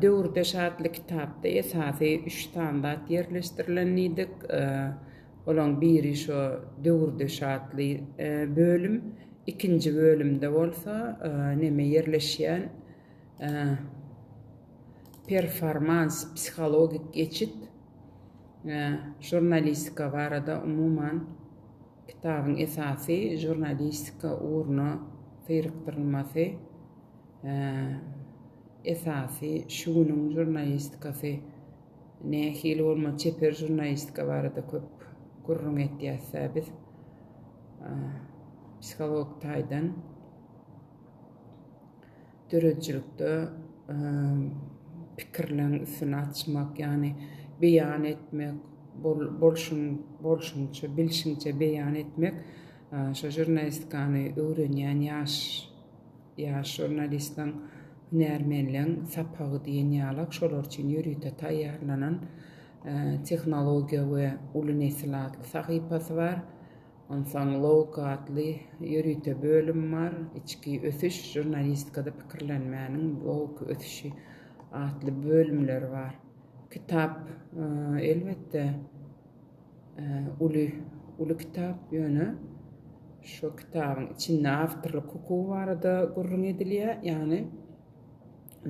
Döwürde şatly kitapda esasy 3 standart yerleşdirilendik. Olan biri şo döwürde şatly bölüm, ikinci bölümde bolsa neme yerleşýän performans psikologik geçit jurnalistika barada umuman kitabyň esasy jurnalistika uğruna feýrikdirilmasy, esasy şunuň jurnalistikasy nähili bolma çeper jurnalistika barada köp gurrun etdiýäsä biz psikolog taýdan dörejçilikde pikirleň üstüne açmak, yani beýan etmek, bolşunça, bilşinçe beýan etmek, şo jurnalistikany öwrenýän ýaş jurnalistlaň hünärmenliň sapagy diýen ýaly şolar üçin ýürüýte taýýarlanan tehnologiýa we uly nesil adly sahypasy bar. Onsoň Lowka adly ýürüýte bölüm bar. İçki ösüş jurnalistikada pikirlenmäniň Lowka ösüşi adly bölümler bar. Kitap elbetde uly kitap ýöne şo kitabyň içinde awtorlyk hukuky barada gurrun edilýär, ýani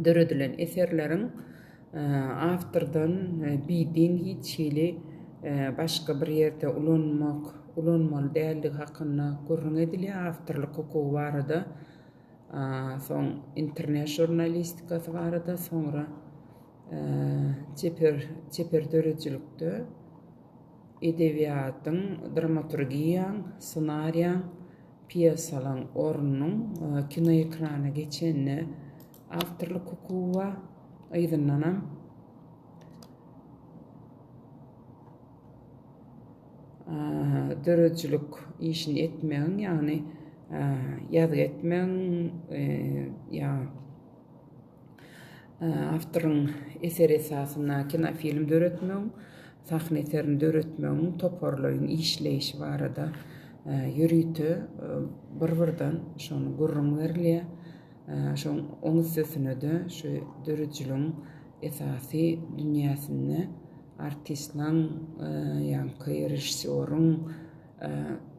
döredilen eserleriň awtordan biýdin hiçili başga bir ýerde ulanmaly däldigi hakynda gurrun edilýär awtorlyk hukuky barada. Soň internet jurnalistikasy barada, soňra çeper dörejçilikde edebiýatyň, dramaturgiýaň, ssenariýaň, piyesalaň ornunyň kino ekrana geçenine awtorlyk hukuky aýdynlanam. Dörejçilik işini etmeň, ýani ýazy etmeň, awtoryň eser esasyna kinofilm döretmeň, sahne eserini döretmeň, toparlaýyn işleýişi barada ýürüýte bir-birden şonu gurrun berilýär. Şoň oň üstüne de şu dörejçiligiň esasy dünýäsinde artistlaň, ýa-ni rejissöriň,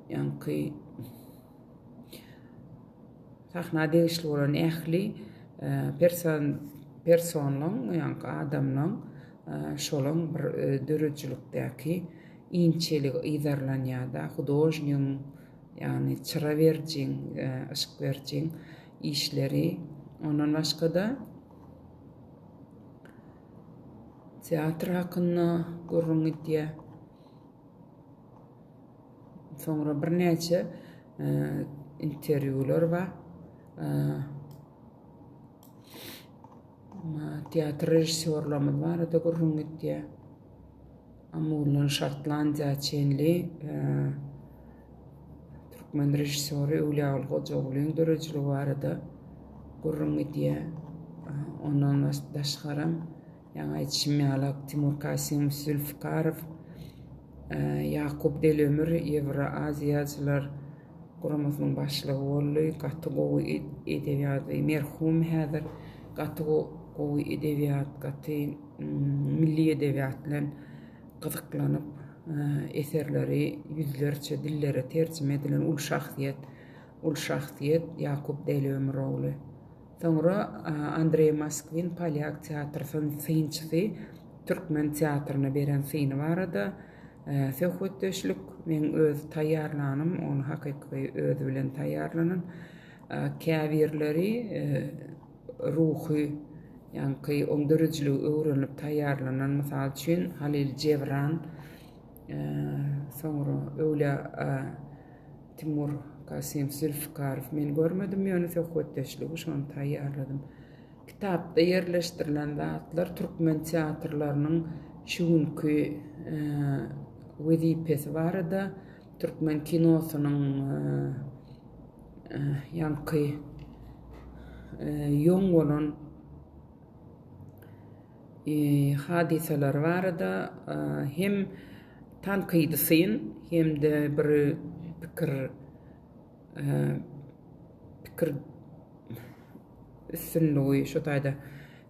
ýa-ni sahna degişli bolan ähli personlaň, ýa-ni adamlaň şolaň bir dörejçilikdäki inçeligi ýyzarlanýarda, hudojnyň, ýani çyraberjiň, ışıkberjiň işleri, ondan başga da teatr hakynda gurrun edýär. Soňra bir näçe interwýular bar. Teatr rejissörlärimiz barada gurrun edýär. Amulyn Şartlandiýa çenli türkmen rejissöri Ulyagul Hojaglyň dörejçiligi barada gurrun edýär. Ondan daşgaram ýa-ni aýtjym ýaly Timur Kasimov, Zülfikarow, Ýakup Delömür Ewra-Aziýaçylar guramasynyň başlygy boldy. Gaty gowy edebiýat merhum häzir gaty gowy edebiýat, gaty milli edebiýat bilen gyzyklanyp eserleri ýüzlerçe dillere terjime edilen ul şahsiýet Ýakup Delömüroğlu. Soňra Andrey Moskvin Polyak teatr synçysy, türkmen teatryna beren syny barada söhbetdeşlik men öz taýýarlanym, onu hakyky özü bilen taýýarlanan käbirleri ruhy, ýa-ni oň dörejçiligi öwrenip taýýarlanan, mysal üçin Halil Cevran, soňra öwle Timur Kasimov, Zülfikarow men görmedim, ýöne söhbetdeşligi şonu taýýarladym. Kitapda yerleşdirilen zatlar türkmen teatrlarynyň şuňky wezipesi barada, türkmen kinosynyň ýa-ni ýoň bolan hadiseler barada hem tanqidysyn hem de bir pikir üstünlüğü şu taýda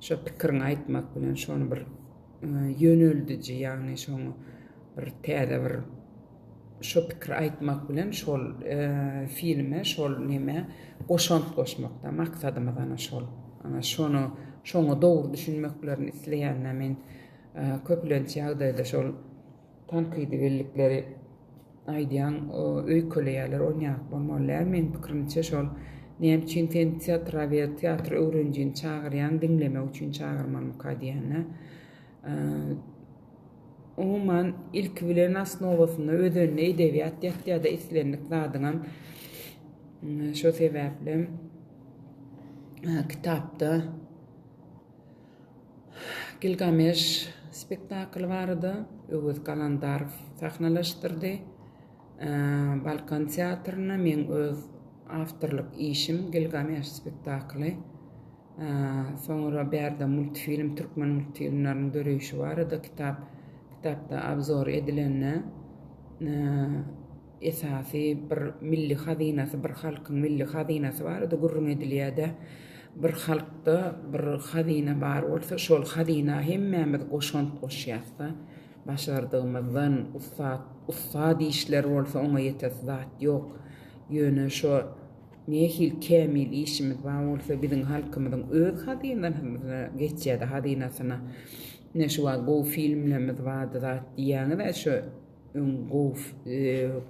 şo pikirini aýtmak bilen şonu bir yöneldici, ýagny şonu bir täze bir şo pikir aýtmak bilen şol filme, şol neme goşant goşmakda maksadymyz ana şol. Ana şonu dogry düşünmeklerini isleýänler men köplençi ýagdaýda şol tankydy aýdýan öýköleýärler, oňak bolmalylar. Men pikirimçe şol näme üçin teatr öwrenjini çagyrýan, dinlemek üçin çagyrmalyka diýenler. Umuman ilk bilen asnowasyny özüne edebiýat ýetýärde islendik zadyňam şo sebäple kitapda Gilgamesh spektakly bardy. Öwüt Kalandarov sahnalaşdyrdy. Balkan teatryna men öz awtorlyk işim Gilgamesh spektakly. Sonra bärde multfilm, türkmen multfilmläriniň döreýüşi bardy. Kitapda abzor edilenler esasy bir milli hazinasy, bir halkyň milli hazinasy bardy, gurrun edilýärde. Bir halkda bir hazina bar bolsa, şol hazina hemmämiz goşant goşýarsa, başardygymyzdan ustad işler bolsa oňa ýetek zat ýok. Ýöne şo nähil kämil işimiz bar bolsa, biziň halkymyzyň öz hazinasına geçýärdi, hazinasyna. Ne şu go filmlerimiz vardı da diýäňi de şu go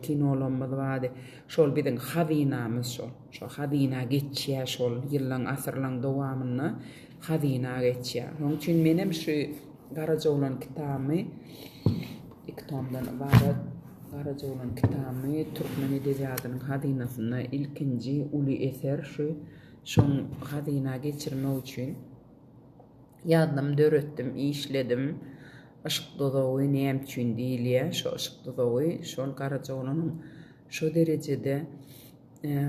kinolarymyz vardy. Şol biziň hazinamyz şol. Şo hazina geçýär şol ýyllaň asyrlaň dowamyny hazina geçýär. Onuň üçin menem şu Garaja olan kitaby iki tomdan ibaret. Garaja olan kitaby türkmen edebiýatynyň hazinasyna ilkinji uly eser şoň hazina geçirmek üçin ýadym, döretdim, işledim. Aşk dozowy näme üçin diýilýär? Şo aşk dozowy şol Garaja olanyň şo derejede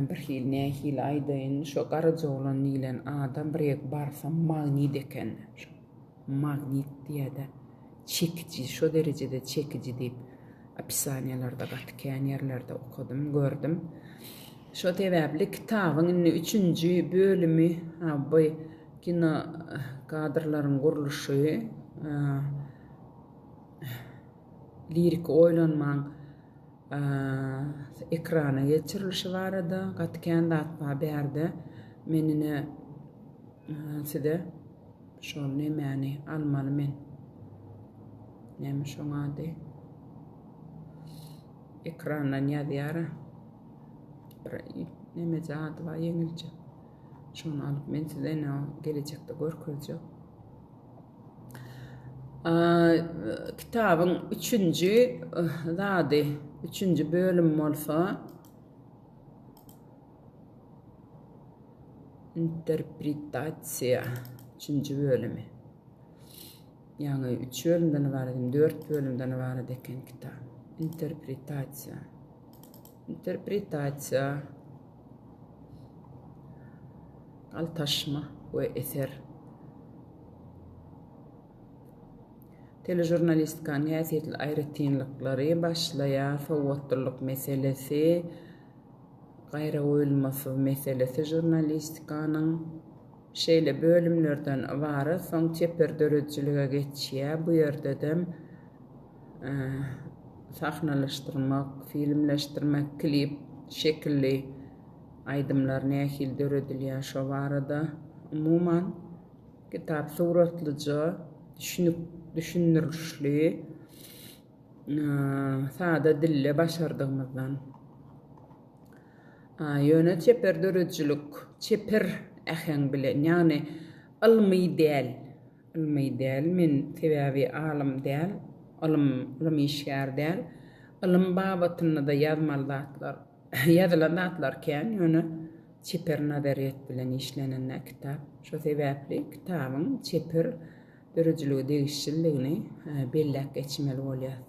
bir nähil aýdyn şo Garaja olan diýilen adam birek barsa magnit eken. Magnit diýede çekici, şo derejede çekici diýip apisaniýalarda gatykän ýerlerde okudum, gördüm. Şo sebäpli kitabyň 3-nji bölümi bu kino kadrlaryň guruluşy, lirik oýlanmaň ekrana geçirilişi barada, gatykän datma bärde. Menine side şol nämäni almaly men. Näme şoňa dy? Ekrandan ýazýar. Näme zat bar ýeňilçe. Şonu alıp men size gelecekde görkezjek. Kitabyň 3-nji zady, 3-nji bölüm bolsa interpretasiýa 3-nji bölümi. Ýani 3 bölümden ibaret, 4 bölümden ibaret eken kitap. Interpretasiýa altaşma we eser. Telejurnalistikaň häsiýetli aýratynlyklary başlaýar, sowatdyrlyk meselesi, gaýra oýulmasy meselesi jurnalistikanyň şeýle bölümlerden ibaret, soň çeper döredijlige geçýär. Bu ýerde sahnalaşdyrmak, filmleşdirmek, klip şekilli aýdymlar nähil döredilýär şo barada. Umuman kitap suratlyja, düşünürüşli, sada dille başardygymyzdan. Ýöne çeper döredijlik, çeper ähen bilen, ýani ilmi däl, men sebäbi alim däl, ilim işgär däl, ilim babatyny da ýazylan zatlarken ýöne çeper nazariýet bilen işlenen kitap. Şo sebäpli kitabyň çeper döredijligi degişçiligini bellek geçmeli bolýar.